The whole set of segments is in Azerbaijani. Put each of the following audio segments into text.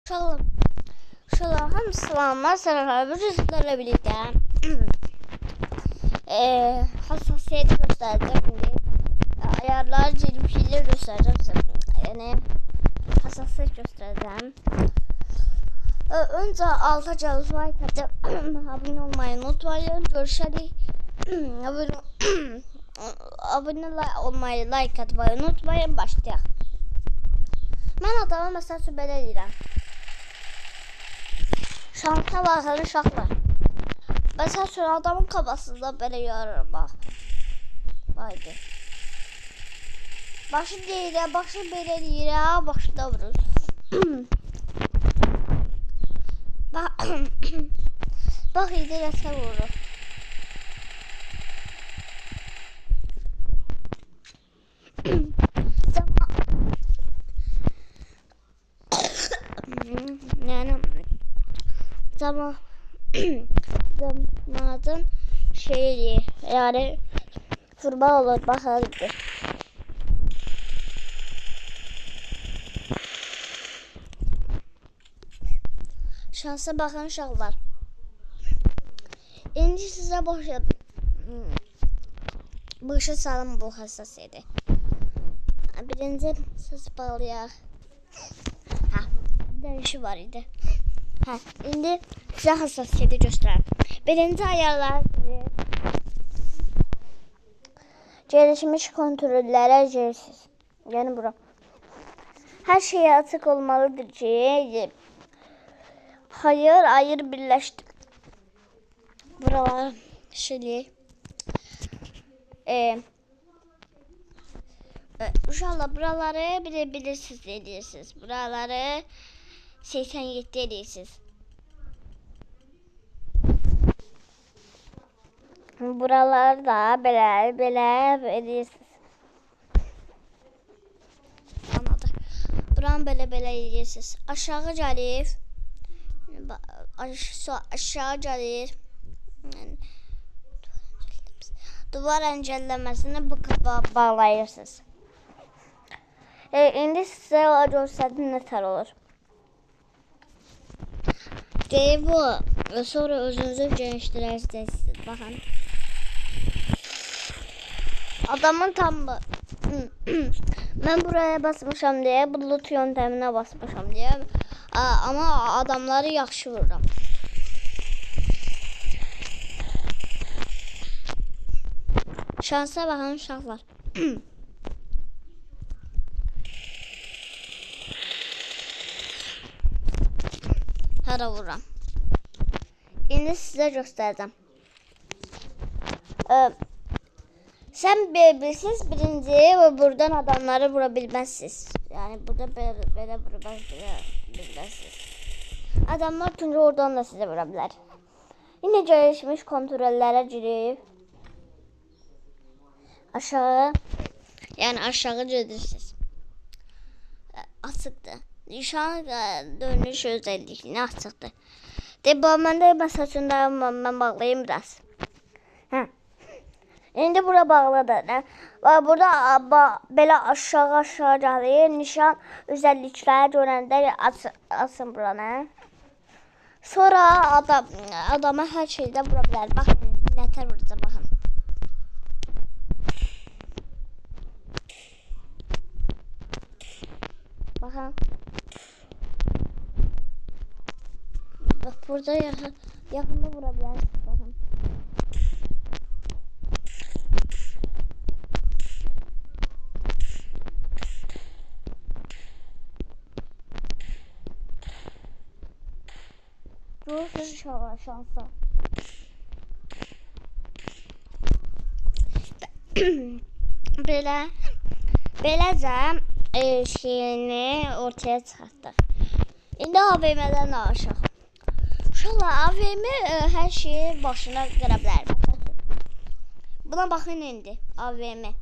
Uşaqlar, hamı salamlar, sənələr, bu sizlərlə birlikdə hassasiyeti göstərəcəm. İndi ayarlar, cilmişliklər göstərəcəm sizə. Yəni, hassasiyet göstərəcəm. Öncə alta gəlib like atıb, abunə olmayı unutmayın. Görüşərik. Abunə olmayı, like atmayı unutmayın. Başlayaq. Mən adama məsəl üçün belə deyirəm. Şansa baxın uşaqlar. Məsəl üçün adamın kabasında belə yarır bax. Haydi. Başı deyirəm, başı belə deyirəm, başı da vurur. Bax indi nəsə vurur. Zamanın şeyi, yani kurban olur bakalım. Şansa bakın uşaqlar. İndi sizə başa salım bu hassasiyeti. Birinci söz bağlayaq. Dönüşü var idi. İndi sizə hassasiyeti göstərəm. Birinci ayarlar gelişmiş kontrollərə girəsiniz. Yəni bura. Hər şey açıq olmalıdır ki, hayır birləşdir. Buralar şey. Uşaqlar buraları bilirsiniz edirsiniz. Buraları 87 edirsiniz. Buraları da belə edirsiniz. Anladım. Buranı belə edirsiniz. Aşağı gəlir. Aşağı gəlir. Duvar əncəlləməsini bu qaba bağlayırsınız. İndi sizə göstərdim nətər olur. Deyib bu, sonra özünüzü genişdirərsiniz. Baxın. Adamın tam mən buraya basmışam deyə, bulut yöntəminə basmışam deyə. Amma adamları yaxşı vururam. Şansa baxın uşaqlar. Hara vururam. İndi sizə göstərəcəm. Sən bilirsiniz birinci və buradan adamları vura bilməzsiniz. Yəni burada belə vura bilməzsiniz. Adamlar çünki oradan da sizə vura bilər. İndi gelişmiş kontrollərə girib aşağı, yəni aşağı gedirsiniz. Açıqdır. Nişan dönüş özelliğini açıqdır. Məndə məsəl üçün mən bağlayayım biraz. İndi bura bağlıdır. Burada belə aşağı gəlir. Nişan özellikləri görəndə açın buranı. Sonra adama hər şeydə vura bilər. Baxın, nətər vuracaq, baxın. Baxın. Bax, burada yaxında vura bilərsiniz, baxın. Görürsünüz uşaqlar şansa. Beləcə şeyini ortaya çıxartdıq. İndi AVM-dən danışaq. Uşaqlar, AVM hər şeyi başına qıra bilər. Buna baxın indi, AVM-yə.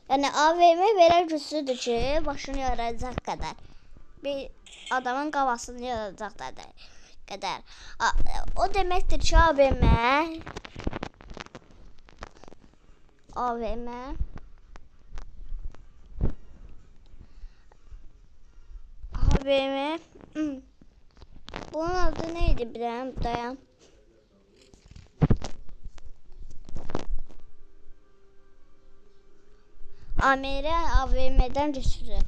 Yəni, AVM belə güclüdür ki, başını yarayacaq qədər. Bir adamın qavasını yarayacaq qədər. O deməkdir ki, AVM AVM. Bunun adı neydi bileyim dayan. Amire AVM'den düşürür.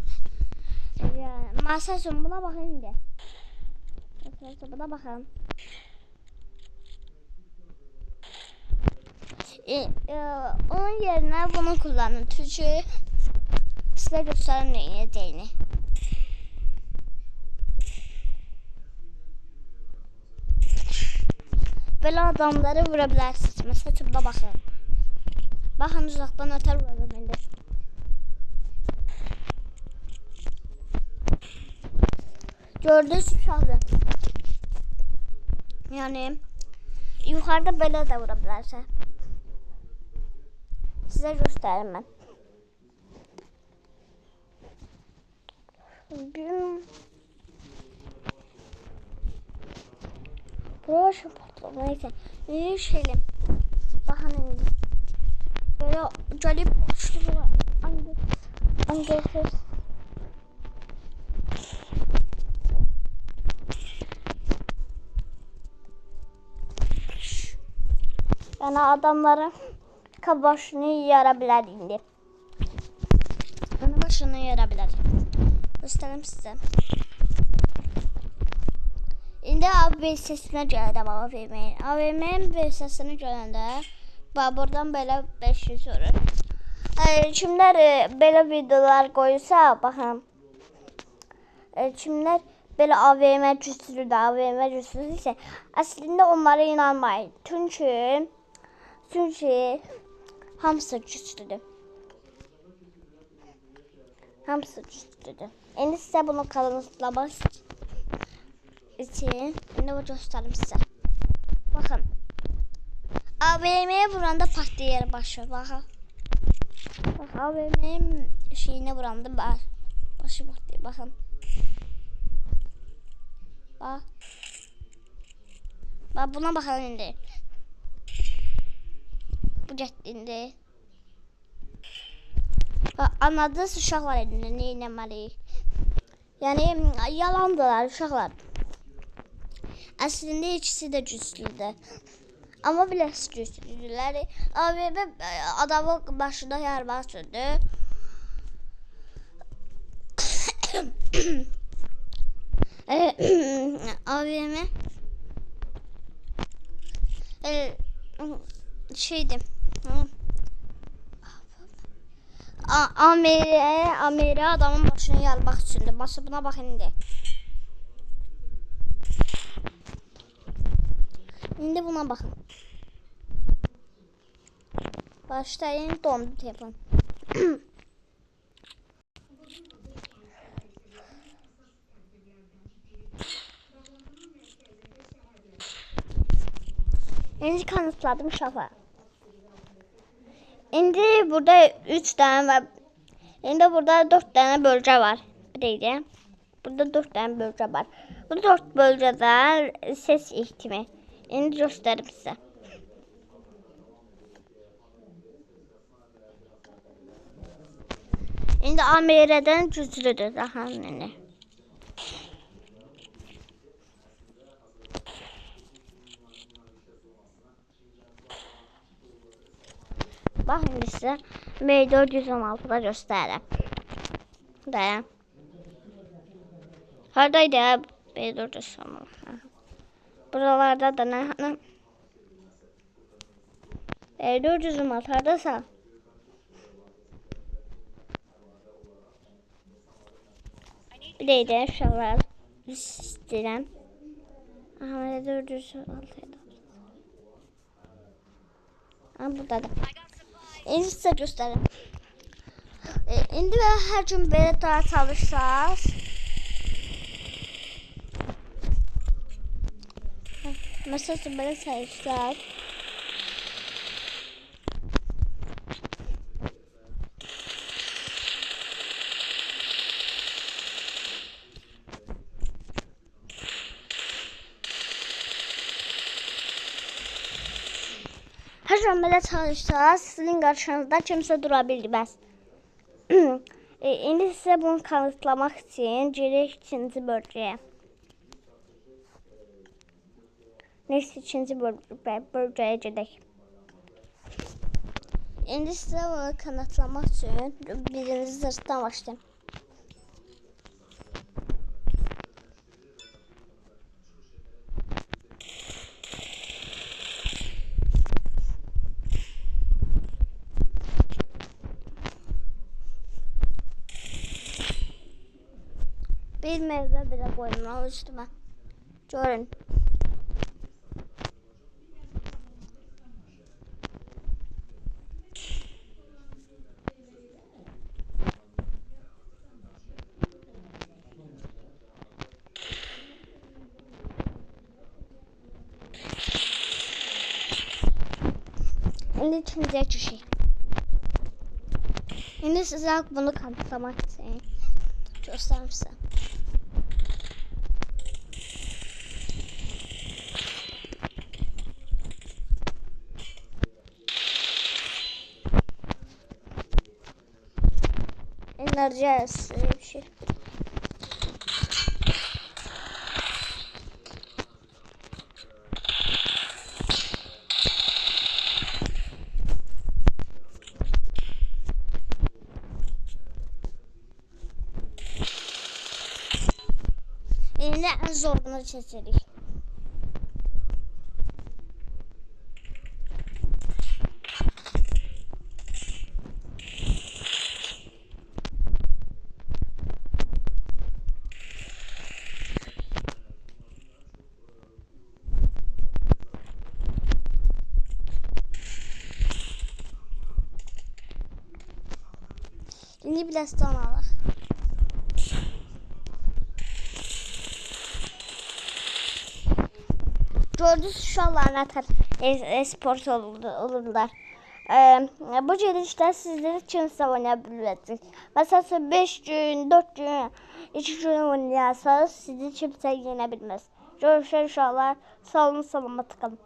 Yani masasın buna bakayım de. Buna bakalım. Onun yerine bunu kullanın. Çünkü size göstereyim neyine değini. Böyle adamları vurabilirsiniz. Mesela şurada bakın. Bakın uzaktan öter vuralım ben de. Gördünüz uşaqlar. Yani yukarıda böyle de vurabilirsin. Size göstereyim ben. Burası patladı. Neyse. Yürüyüşelim. Bakın şimdi. Böyle acayip boşluğu var. Angesız. Yani adamların başını yarabilir indi. Yani başını yarabilir. Göstereyim size. İndi abi sesine gəldim AVM-nin. AVM-nin sesini görəndə buradan belə 500 olur. Kimlər belə videolar qoyursa, baxın. Kimlər belə AVM güclüdür, AVM güclüdürsə, əslində onlara inanmayın. Çünki hamısı güclüdür. Hamısı güclüdür. İndi sizə bunu kanıtlamaq için indi bu göstereyim size. Bakın. AVM'ye vuranda patlayır başı. Bakın. Bak AVM'nin şeyine vuranda başı patlıyor. Bakın. Bak. Bak buna bakalım indi. Bu getdindi. Bak anladınız uşaqlar indi nə etməliyik. Yəni yalandılar uşaqlar. Aslında ikisi de güçlüydü. Ama biraz güçlüdüler. AVM adamın başında yarmağa sürdü. AVM şeydi. Amire adamın başını yarmaq üçündür. Başı buna bakın indi. İndi buna bakın. Başlayın dondu telefon. İndi kanıtladım şafa. İndi burada 3 tane var. İndi burada 4 tane bölge var. Buraydı. Burada 4 tane bölge var. Bu 4 bölgede ses ihtimi. İndi göstereyim size. İndi Amerika'dan güçlüdür daha ne? Bakın size B416'da göstereyim. Dayan. Haradaydı ya B416? Buralarda da ne? B416 haradasa? Bir de inşallah istedim. Aha 416. Aha burada da. İndi size göstereyim. İndi ve her gün böyle daha çalışsaz. Mesela böyle çalışsaz. Her zaman belə çalışsaz, sizin qarşınızda kimsə dura bilməz. İndi sizə bunu kanıtlamaq üçün girək ikinci bölgəyə. Neyse ikinci bölgəyə gedək. İndi sizə bunu kanıtlamaq üçün birinci zırhdan başlayayım. Bir meyve bile koymam üstüme. Görün. Şimdi ikinciye düşeyim. Şimdi size bunu kanıtlamak için göstereyim size. Enerji bir şey. Yine en zorunu çekelim. Şimdi biraz son alır. Gördünüz uşaqlar nətər esport olurlar. Bu gedişdə sizləri kimsə oynaya biləcək. Məsələn 5 gün, 4 gün, 2 gün oynayarsanız sizi kimsə yenə bilməz. Görüşürüz uşaqlar. Sağ olun, salamat qalın.